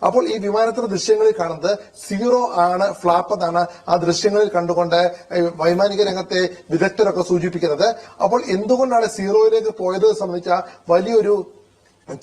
അപ്പോൾ ഈ വിമാനത്തിന്റെ ദൃശ്യങ്ങളിൽ കാണുന്നത് സീറോ ആണ്, ഫ്ലാപ്പ് എന്നാണ് ആ ദൃശ്യങ്ങളിൽ കണ്ടുകൊണ്ട് വൈമാനിക രംഗത്തെ വിദഗ്ധരൊക്കെ സൂചിപ്പിക്കുന്നത്. അപ്പോൾ എന്തുകൊണ്ടാണ് സീറോയിലേക്ക് പോയത് സംബന്ധിച്ച വലിയൊരു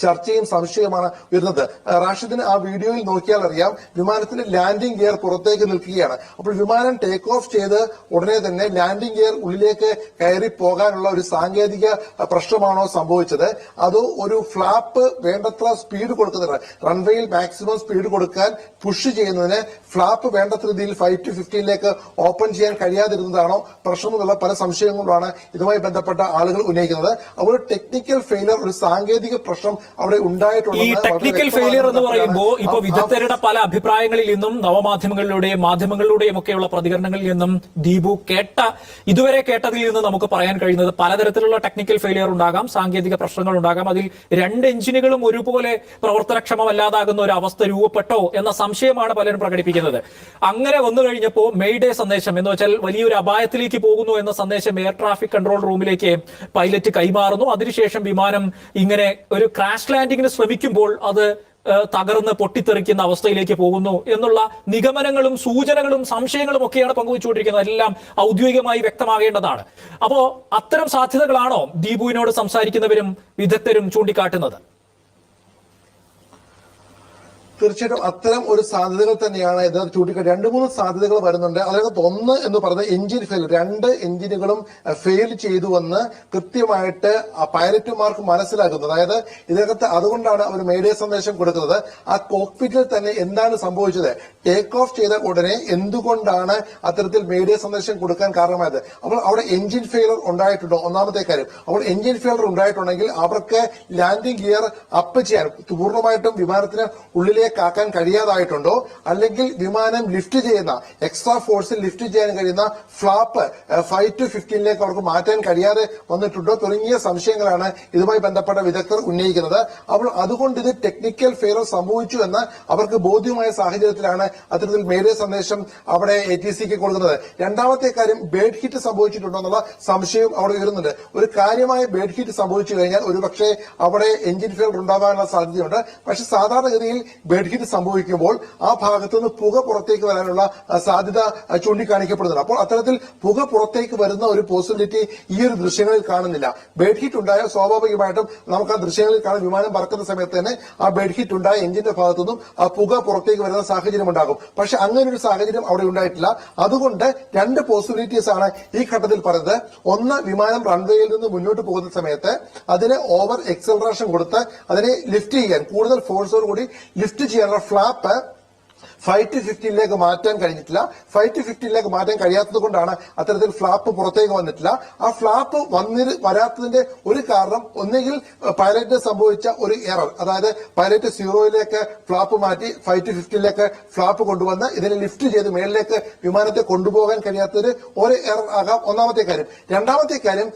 ചർച്ചയും സംശയവുമാണ് വരുന്നത്. റാഷിദിന് ആ വീഡിയോയിൽ നോക്കിയാൽ അറിയാം, വിമാനത്തിന്റെ ലാൻഡിംഗ് ഗിയർ പുറത്തേക്ക് നിൽക്കുകയാണ്. അപ്പോൾ വിമാനം ടേക്ക് ഓഫ് ചെയ്ത് ഉടനെ തന്നെ ലാൻഡിംഗ് ഗിയർ ഉള്ളിലേക്ക് കയറി പോകാനുള്ള ഒരു സാങ്കേതിക പ്രശ്നമാണോ സംഭവിച്ചത്, അതോ ഒരു ഫ്ലാപ്പ് വേണ്ടത്ര സ്പീഡ് കൊടുക്കുന്നുണ്ട്, റൺവേയിൽ മാക്സിമം സ്പീഡ് കൊടുക്കാൻ പുഷ് ചെയ്യുന്നതിന് ഫ്ലാപ്പ് വേണ്ടത്ര രീതിയിൽ 5 to 15 ഓപ്പൺ ചെയ്യാൻ കഴിയാതിരുന്നതാണോ പ്രശ്നം എന്നുള്ള പല സംശയങ്ങളാണ് ഇതുമായി ബന്ധപ്പെട്ട ആളുകൾ ഉന്നയിക്കുന്നത്. അപ്പോൾ ടെക്നിക്കൽ ഫെയിലിയർ, ഒരു സാങ്കേതിക പ്രശ്നം അവിടെ ഉണ്ടായിട്ടുണ്ട്. ഈ ടെക്നിക്കൽ ഫെയിലിയർ എന്ന് പറയുമ്പോൾ ഇപ്പൊ വിദഗ്ധരുടെ പല അഭിപ്രായങ്ങളിൽ നിന്നും നവമാധ്യമങ്ങളിലൂടെയും മാധ്യമങ്ങളിലൂടെയും ഒക്കെയുള്ള പ്രതികരണങ്ങളിൽ നിന്നും ദീപു ഇതുവരെ കേട്ടതിൽ നിന്ന് നമുക്ക് പറയാൻ കഴിയുന്നത് പലതരത്തിലുള്ള ടെക്നിക്കൽ ഫെയിലിയർ ഉണ്ടാകാം, സാങ്കേതിക പ്രശ്നങ്ങൾ ഉണ്ടാകാം. അതിൽ 2 എഞ്ചിനുകളും ഒരുപോലെ പ്രവർത്തനക്ഷമമല്ലാതാകുന്ന ഒരു അവസ്ഥ രൂപപ്പെട്ടോ എന്ന സംശയമാണ് പലരും പ്രകടിപ്പിക്കുന്നത്. അങ്ങനെ വന്നു കഴിഞ്ഞപ്പോൾ മെയ്ഡേ സന്ദേശം എന്ന് വെച്ചാൽ വലിയൊരു അപായത്തിലേക്ക് പോകുന്നു എന്ന സന്ദേശം എയർ ട്രാഫിക് കൺട്രോൾ റൂമിലേക്ക് പൈലറ്റ് കൈമാറുന്നു. അതിനുശേഷം വിമാനം ഇങ്ങനെ ഒരു ക്രാഷ് ലാൻഡിങ്ങിന് ശ്രമിക്കുമ്പോൾ അത് തകർന്ന് പൊട്ടിത്തെറിക്കുന്ന അവസ്ഥയിലേക്ക് പോകുന്നു എന്നുള്ള നിഗമനങ്ങളും സൂചനകളും സംശയങ്ങളും ഒക്കെയാണ് പങ്കുവച്ചുകൊണ്ടിരിക്കുന്നത്. എല്ലാം ഔദ്യോഗികമായി വ്യക്തമാകേണ്ടതാണ്. അപ്പോ അത്തരം സാധ്യതകളാണോ ദീപുവിനോട് സംസാരിക്കുന്നവരും വിദഗ്ധരും ചൂണ്ടിക്കാട്ടുന്നത്? തീർച്ചയായിട്ടും അത്തരം ഒരു സാധ്യതകൾ തന്നെയാണ് ഇത് ചൂണ്ടിക്കാട്ടി. 2-3 സാധ്യതകൾ വരുന്നുണ്ട്. അതിനകത്ത് ഒന്ന് എന്ന് പറയുന്നത് എഞ്ചിൻ ഫെയിൽ, 2 എഞ്ചിനുകളും ഫെയിൽ ചെയ്തുവെന്ന് കൃത്യമായിട്ട് പൈലറ്റുമാർക്ക് മനസ്സിലാക്കുന്നത്. അതായത് ഇതിനകത്ത് അതുകൊണ്ടാണ് അവർ മെയ്ഡേ സന്ദേശം കൊടുക്കുന്നത്. ആ കോക്പിറ്റിൽ തന്നെ എന്താണ് സംഭവിച്ചത്, ടേക്ക് ഓഫ് ചെയ്ത ഉടനെ എന്തുകൊണ്ടാണ് അത്തരത്തിൽ മെയ്ഡേ സന്ദേശം കൊടുക്കാൻ കാരണമായത്. അപ്പോൾ അവിടെ എഞ്ചിൻ ഫെയിലർ ഉണ്ടായിട്ടുണ്ടോ, ഒന്നാമത്തെ കാര്യം. അപ്പോൾ എഞ്ചിൻ ഫെയിലർ ഉണ്ടായിട്ടുണ്ടെങ്കിൽ അവർക്ക് ലാൻഡിംഗ് ഗിയർ അപ്പ് ചെയ്യാൻ പൂർണ്ണമായിട്ടും വിമാനത്തിന് ഉള്ളിലേക്ക് ആക്കാൻ കഴിയാതായിട്ടുണ്ടോ, അല്ലെങ്കിൽ വിമാനം ലിഫ്റ്റ് ചെയ്യുന്ന എക്സ്ട്രാ ഫോഴ്സിൽ ലിഫ്റ്റ് ചെയ്യാൻ കഴിയുന്ന ഫ്ലാപ്പ് 5 to 15 അവർക്ക് മാറ്റാൻ കഴിയാതെ വന്നിട്ടുണ്ടോ തുടങ്ങിയ സംശയങ്ങളാണ് ഇതുമായി ബന്ധപ്പെട്ട വിദഗ്ധർ ഉന്നയിക്കുന്നത്. അപ്പോൾ അതുകൊണ്ട് ഇത് ടെക്നിക്കൽ ഫെയിലിയർ സംഭവിച്ചു എന്ന് അവർക്ക് ബോധ്യമായ സാഹചര്യത്തിലാണ് അത്തരത്തിൽ മെയ്ഡേ സന്ദേശം അവിടെ ATCക്ക് കൊടുക്കുന്നത്. രണ്ടാമത്തെ കാര്യം, ബേഡ് ഹിറ്റ് സംഭവിച്ചിട്ടുണ്ടോ എന്നുള്ള സംശയവും അവിടെ ഉയരുന്നുണ്ട്. ഒരു കാര്യമായ ബേഡ് ഹിറ്റ് സംഭവിച്ചു കഴിഞ്ഞാൽ ഒരുപക്ഷെ അവിടെ എഞ്ചിൻ ഫെയിലിയർ ഉണ്ടാകാനുള്ള സാധ്യതയുണ്ട്. പക്ഷെ സാധാരണഗതിയിൽ ബേഡ് ഹിറ്റ് സംഭവിക്കുമ്പോൾ ആ ഭാഗത്തു നിന്ന് പുക പുറത്തേക്ക് വരാനുള്ള സാധ്യത ചൂണ്ടിക്കാണിക്കപ്പെടുന്നുണ്ട്. അപ്പോൾ അത്തരത്തിൽ പുക പുറത്തേക്ക് വരുന്ന ഒരു പോസിബിലിറ്റി ഈ ഒരു ദൃശ്യങ്ങളിൽ കാണുന്നില്ല. ബേഡ് ഹിറ്റ് ഉണ്ടായാൽ സ്വാഭാവികമായിട്ടും നമുക്ക് ആ ദൃശ്യങ്ങളിൽ കാണാൻ, വിമാനം പറക്കുന്ന സമയത്ത് തന്നെ ആ ബേഡ് ഹിറ്റ് ഉണ്ടായ എഞ്ചിന്റെ ഭാഗത്തുനിന്നും ആ പുക പുറത്തേക്ക് വരുന്ന സാഹചര്യം ഉണ്ടാകും. പക്ഷെ അങ്ങനെ ഒരു സാഹചര്യം അവിടെ ഉണ്ടായിട്ടില്ല. അതുകൊണ്ട് 2 പോസിബിലിറ്റീസ് ആണ് ഈ ഘട്ടത്തിൽ പറയുന്നത്. ഒന്ന്, വിമാനം റൺവേയിൽ നിന്ന് മുന്നോട്ട് പോകുന്ന സമയത്ത് അതിന് ഓവർ എക്സലറേഷൻ കൊടുത്ത് അതിനെ ലിഫ്റ്റ് ചെയ്യാൻ, കൂടുതൽ ഫോഴ്സോട് കൂടി ലിഫ്റ്റ് ചെയ്യാനുള്ള ഫ്ലാപ്പ് 5 to 15 മാറ്റാൻ കഴിഞ്ഞിട്ടില്ല. 5 to 15 മാറ്റാൻ കഴിയാത്തത് കൊണ്ടാണ് അത്തരത്തിൽ ഫ്ലാപ്പ് പുറത്തേക്ക് വന്നിട്ടില്ല. ആ ഫ്ലാപ്പ് വരാത്തതിന്റെ ഒരു കാരണം ഒന്നുകിൽ പൈലറ്റിന് സംഭവിച്ച ഒരു എറർ, അതായത് പൈലറ്റ് സീറോയിലേക്ക് ഫ്ലാപ്പ് മാറ്റി 5 to 15 ഫ്ലാപ്പ് കൊണ്ടുവന്ന് ഇതിനെ ലിഫ്റ്റ് ചെയ്ത് മേളിലേക്ക് വിമാനത്തെ കൊണ്ടുപോകാൻ കഴിയാത്തത് ഒരു എറർ ആകാം. ഒന്നാമത്തെ കാര്യം. രണ്ടാമത്തെ കാര്യം,